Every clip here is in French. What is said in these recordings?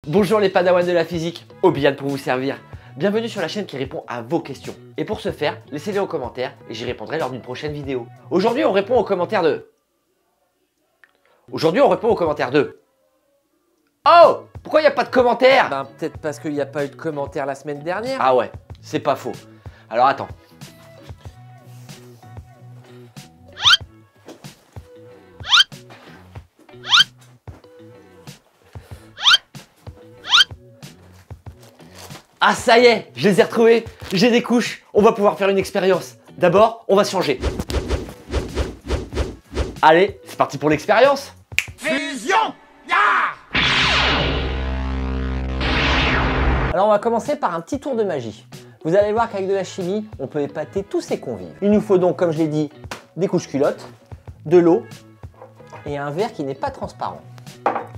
Bonjour les padawans de la physique, Obian pour vous servir. Bienvenue sur la chaîne qui répond à vos questions. Et pour ce faire, laissez-les en commentaire et j'y répondrai lors d'une prochaine vidéo. Aujourd'hui, on répond aux commentaires de... Oh! Pourquoi il n'y a pas de commentaires? Ben peut-être parce qu'il n'y a pas eu de commentaires la semaine dernière. Ah ouais, c'est pas faux. Alors attends. Ah ça y est, je les ai retrouvés. J'ai des couches, on va pouvoir faire une expérience. D'abord, on va se changer. Allez, c'est parti pour l'expérience. Fusion! Alors on va commencer par un petit tour de magie. Vous allez voir qu'avec de la chimie, on peut épater tous ses convives. Il nous faut donc, comme je l'ai dit, des couches culottes, de l'eau et un verre qui n'est pas transparent.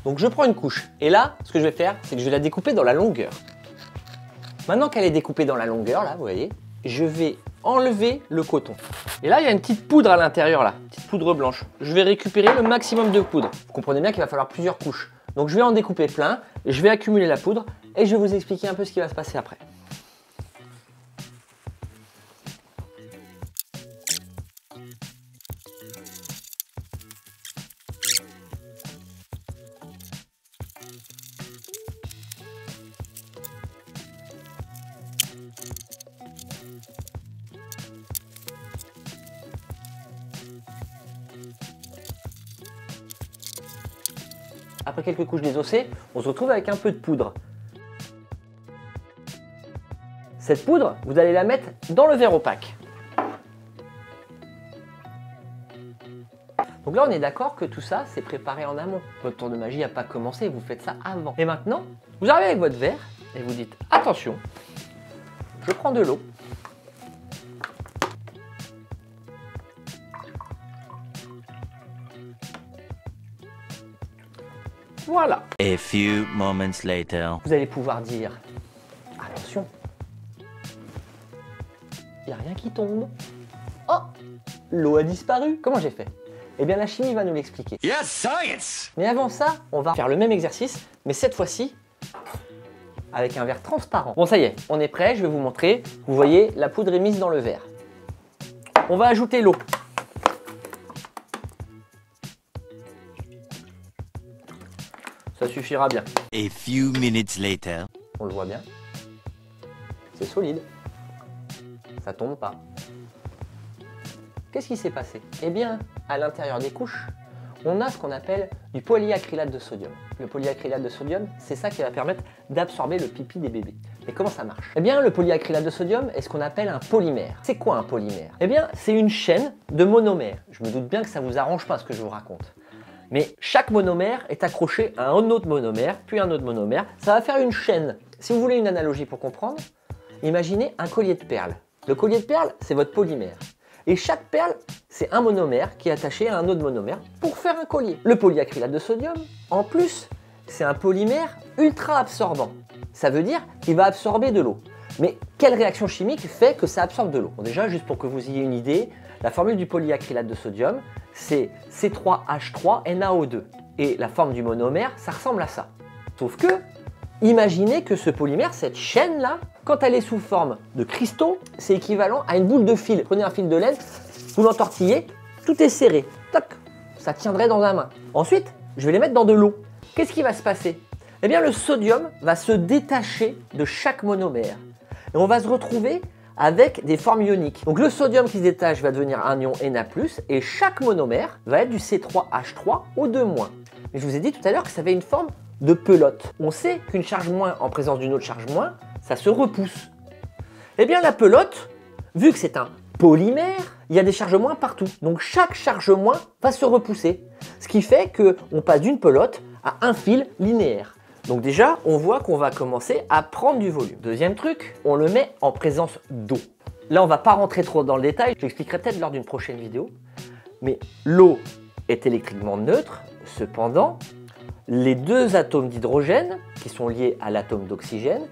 Donc je prends une couche et là, ce que je vais faire, c'est que je vais la découper dans la longueur. Maintenant qu'elle est découpée dans la longueur, là, vous voyez, je vais enlever le coton. Et là, il y a une petite poudre à l'intérieur, là, une petite poudre blanche. Je vais récupérer le maximum de poudre. Vous comprenez bien qu'il va falloir plusieurs couches. Donc je vais en découper plein, je vais accumuler la poudre et je vais vous expliquer un peu ce qui va se passer après. Après quelques couches désossées, on se retrouve avec un peu de poudre. Cette poudre, vous allez la mettre dans le verre opaque. Donc là, on est d'accord que tout ça, c'est préparé en amont. Votre tour de magie n'a pas commencé, vous faites ça avant. Et maintenant, vous arrivez avec votre verre et vous dites « Attention, je prends de l'eau. » Voilà. A few moments later. Vous allez pouvoir dire « Attention, il n'y a rien qui tombe. Oh, l'eau a disparu. Comment j'ai fait? Eh bien, la chimie va nous l'expliquer. Yes, science! Mais avant ça, on va faire le même exercice, mais cette fois-ci, avec un verre transparent. Bon, ça y est, on est prêt, je vais vous montrer. Vous voyez, la poudre est mise dans le verre. On va ajouter l'eau. Ça suffira bien. A few minutes later. On le voit bien. C'est solide. Ça tombe pas. Qu'est-ce qui s'est passé? Eh bien, à l'intérieur des couches, on a ce qu'on appelle du polyacrylate de sodium. Le polyacrylate de sodium, c'est ça qui va permettre d'absorber le pipi des bébés. Mais comment ça marche? Eh bien, le polyacrylate de sodium est ce qu'on appelle un polymère. C'est quoi un polymère? Eh bien, c'est une chaîne de monomères. Je me doute bien que ça vous arrange pas ce que je vous raconte. Mais chaque monomère est accroché à un autre monomère, puis un autre monomère. Ça va faire une chaîne. Si vous voulez une analogie pour comprendre, imaginez un collier de perles. Le collier de perles, c'est votre polymère. Et chaque perle, c'est un monomère qui est attaché à un autre monomère pour faire un collier. Le polyacrylate de sodium, en plus, c'est un polymère ultra absorbant. Ça veut dire qu'il va absorber de l'eau. Mais quelle réaction chimique fait que ça absorbe de l'eau? Bon, déjà, juste pour que vous ayez une idée, la formule du polyacrylate de sodium, c'est C3H3NaO2. Et la forme du monomère, ça ressemble à ça. Sauf que, imaginez que ce polymère, cette chaîne-là, quand elle est sous forme de cristaux, c'est équivalent à une boule de fil. Prenez un fil de laine, vous l'entortillez, tout est serré. Toc, ça tiendrait dans la main. Ensuite, je vais les mettre dans de l'eau. Qu'est-ce qui va se passer? Eh bien, le sodium va se détacher de chaque monomère. Et on va se retrouver avec des formes ioniques. Donc le sodium qui se détache va devenir un ion Na+, et chaque monomère va être du C3H3O2-. Mais je vous ai dit tout à l'heure que ça avait une forme de pelote. On sait qu'une charge moins en présence d'une autre charge moins, ça se repousse. Eh bien la pelote, vu que c'est un polymère, il y a des charges moins partout. Donc chaque charge moins va se repousser. Ce qui fait qu'on passe d'une pelote à un fil linéaire. Donc déjà, on voit qu'on va commencer à prendre du volume. Deuxième truc, on le met en présence d'eau. Là, on ne va pas rentrer trop dans le détail, je l'expliquerai peut-être lors d'une prochaine vidéo. Mais l'eau est électriquement neutre, cependant, les deux atomes d'hydrogène, qui sont liés à l'atome d'oxygène,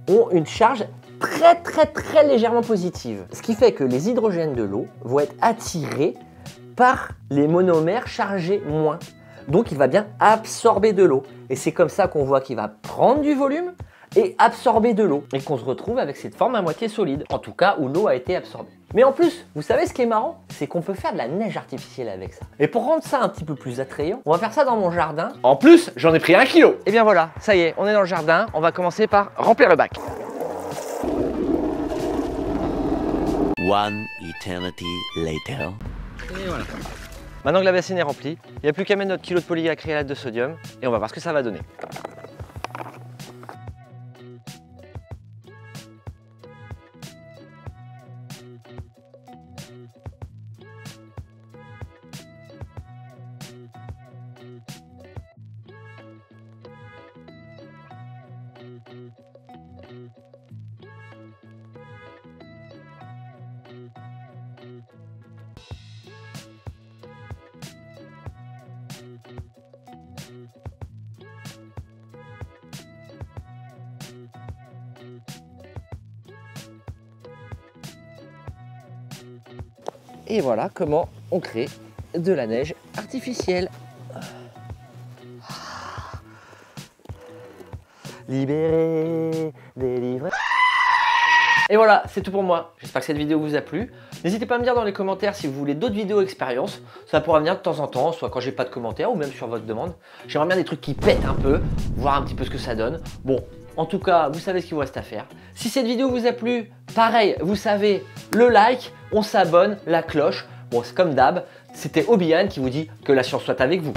ont une charge très légèrement positive. Ce qui fait que les hydrogènes de l'eau vont être attirés par les monomères chargés moins. donc il va bien absorber de l'eau. Et c'est comme ça qu'on voit qu'il va prendre du volume et absorber de l'eau, et qu'on se retrouve avec cette forme à moitié solide, en tout cas où l'eau a été absorbée. Mais en plus, vous savez ce qui est marrant, c'est qu'on peut faire de la neige artificielle avec ça. Et pour rendre ça un petit peu plus attrayant, on va faire ça dans mon jardin. En plus, j'en ai pris 1 kilo. Et bien voilà, ça y est, on est dans le jardin, on va commencer par remplir le bac. One eternity later. Et voilà. Maintenant que la bassine est remplie, il n'y a plus qu'à mettre notre kilo de polyacrylate de sodium et on va voir ce que ça va donner. Et voilà comment on crée de la neige artificielle. Libéré, délivré. Et voilà, c'est tout pour moi. J'espère que cette vidéo vous a plu. N'hésitez pas à me dire dans les commentaires si vous voulez d'autres vidéos expériences. Ça pourra venir de temps en temps, soit quand j'ai pas de commentaires ou même sur votre demande. J'aimerais bien des trucs qui pètent un peu, voir un petit peu ce que ça donne. Bon, en tout cas, vous savez ce qu'il vous reste à faire. Si cette vidéo vous a plu, pareil, vous savez, le like, on s'abonne, la cloche. Bon, c'est comme d'hab, c'était Obi-Wan qui vous dit que la science soit avec vous.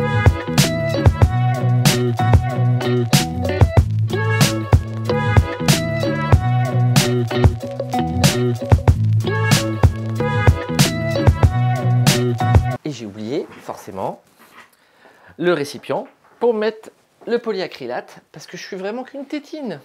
Et j'ai oublié, forcément, le récipient pour mettre le polyacrylate parce que je suis vraiment qu'une tétine.